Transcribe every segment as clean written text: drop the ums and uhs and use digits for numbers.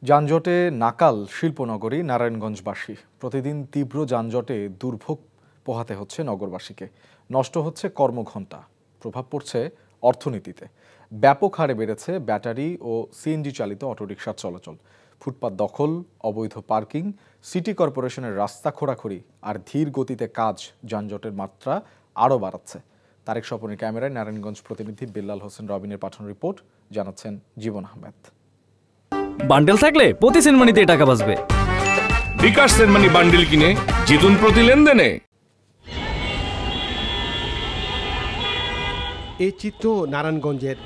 যানজটে নাকাল শিল্পনগরী নারায়ণগঞ্জবাসী। প্রতিদিন তীব্র যানজটে দুর্ভোগ পোহাতে হচ্ছে নগরবাসীকে। নষ্ট হচ্ছে কর্মঘণ্টা, প্রভাব পড়ছে অর্থনীতিতে। ব্যাপক হারে বেড়েছে ব্যাটারি ও সিএনজি চালিত অটোরিকশার চলাচল। ফুটপাত দখল, অবৈধ পার্কিং, সিটি কর্পোরেশনের রাস্তা খোঁড়াখুড়ি আর ধীর গতিতে কাজ যানজটের মাত্রা আরও বাড়াচ্ছে। তারেক স্বপনের ক্যামেরায় নারায়ণগঞ্জ প্রতিনিধি বিল্লাল হোসেন রবিনের পাঠানো রিপোর্ট, জানাচ্ছেন জীবন আহমেদ। বান্ডেল থাকলে প্রতি সেনমানিতে টাকা বাঁচবে। বিকাশ সেনমানি বান্ডেল কিনে জিতুন প্রতি লেনদেনে। এই চিত্র নারায়ণগঞ্জের।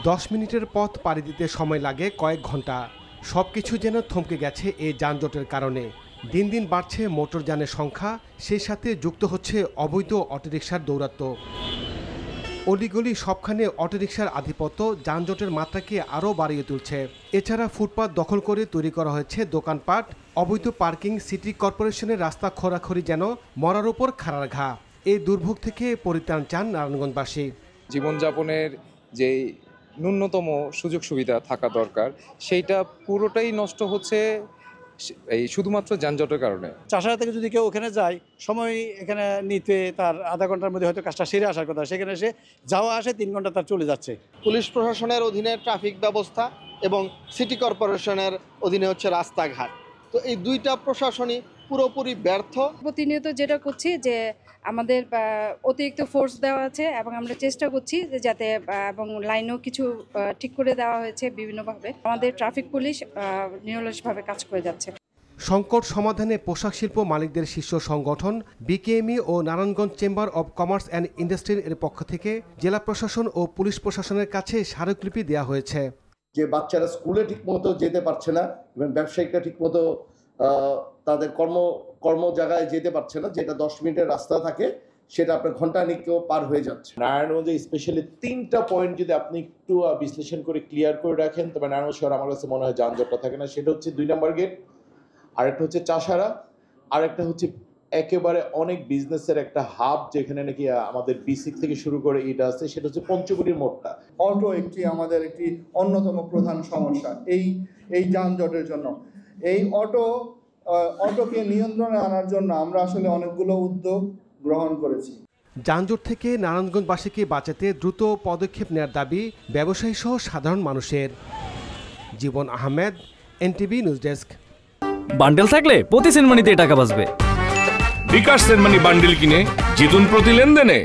10 মিনিটের পথ পাড়ি দিতে সময় লাগে কয়েক ঘন্টা। সবকিছু যেন থমকে গেছে এই যানজটের কারণে। দিন দিন বাড়ছে মোটরযানের সংখ্যা, সেই সাথে যুক্ত হচ্ছে অবৈধ অটোরিকশার দৌরাত্ম্য। অলিগলি সবখানে অটোরিকশার আধিপত্য যানজটের মাত্রাকে আরও বাড়িয়ে তুলছে। এছাড়া ফুটপাত দখল করে তৈরি করা হয়েছে দোকানপাট, অবৈধ পার্কিং, সিটি কর্পোরেশনের রাস্তা খোঁড়াখড়ি যেন মরার উপর খাড়ার ঘা। এই দুর্ভোগ থেকে পরিত্রাণ চান নারায়ণগঞ্জবাসী। জীবনযাপনের যে ন্যূনতম সুযোগ সুবিধা থাকা দরকার, সেইটা পুরোটাই নষ্ট হচ্ছে এই শুধুমাত্র যানজটের কারণে। চাষারা থেকে যদি কেউ ওখানে যায়, সময় এখানে নিতে তার আধা ঘন্টার মধ্যে হয়তো কাজটা সেরে আসার কথা, সেখানে সে যাওয়া আসে 3 ঘন্টা তার চলে যাচ্ছে। পুলিশ প্রশাসনের অধীনে ট্রাফিক ব্যবস্থা এবং সিটি কর্পোরেশনের অধীনে হচ্ছে রাস্তাঘাট। তো এই দুইটা প্রশাসনই পুরোপুরি ব্যর্থ। প্রতিনিয়ত যেটা করছি যে আমাদের অতিরিক্ত ফোর্স দেওয়া আছে এবং আমরা চেষ্টা করছি যে যাতে এবং লাইনও কিছু ঠিক করে দেওয়া হয়েছে বিভিন্নভাবে। আমাদের ট্রাফিক পুলিশ নিরলসভাবে কাজ করে যাচ্ছে। সংকট সমাধানে পোশাক শিল্প মালিকদের শীর্ষ সংগঠন বিকেএমই ও Narayanganj chamber of commerce and industry এর পক্ষ থেকে জেলা প্রশাসন ও পুলিশ প্রশাসনের কাছে স্মারকলিপি দেওয়া হয়েছে। যে বাচ্চারা স্কুলে ঠিকমতো যেতে পারছে না এবং ব্যবসায়িকরা ঠিকমতো তাদের কর্ম জায়গায় যেতে পারছে না, যেটা 10 মিনিটের রাস্তা থাকে সেটা আপনার ঘন্টাখানেকও পার হয়ে যাচ্ছে। নারায়ণগঞ্জে স্পেশালি 3টা পয়েন্ট যদি আপনি একটু বিশ্লেষণ করে ক্লিয়ার করে রাখেন, তবে নারায়ণগঞ্জ শহর আমার কাছে মনে হয় যানজটটা থাকে না। সেটা হচ্ছে 2 নম্বর গেট, আরেকটা হচ্ছে চাষারা, আরেকটা হচ্ছে একেবারে অনেক বিজনেসের একটা হাব যেখানে নাকি আমাদের B6 থেকে শুরু করে এটা আছে, সেটা হচ্ছে পঞ্চবটির মোড়টা। অটো আমাদের একটি অন্যতম প্রধান সমস্যা এই যানজটের জন্য। এই অটোকে নিয়ন্ত্রণে আনার জন্য আমরা আসলে অনেকগুলো উদ্যোগ গ্রহণ করেছি। যানজট থেকে নারায়ণগঞ্জবাসীকে বাঁচাতে দ্রুত পদক্ষেপ নেওয়ার দাবি ব্যবসায়ী সহ সাধারণ মানুষের। Jibon Ahmed, NTV news desk. Bundle থাকলে প্রতি সেনমানিতে টাকা বাঁচবে। বিকাশ সেনমানি বান্ডেল কিনে জিতুন প্রতি লেনদেনে।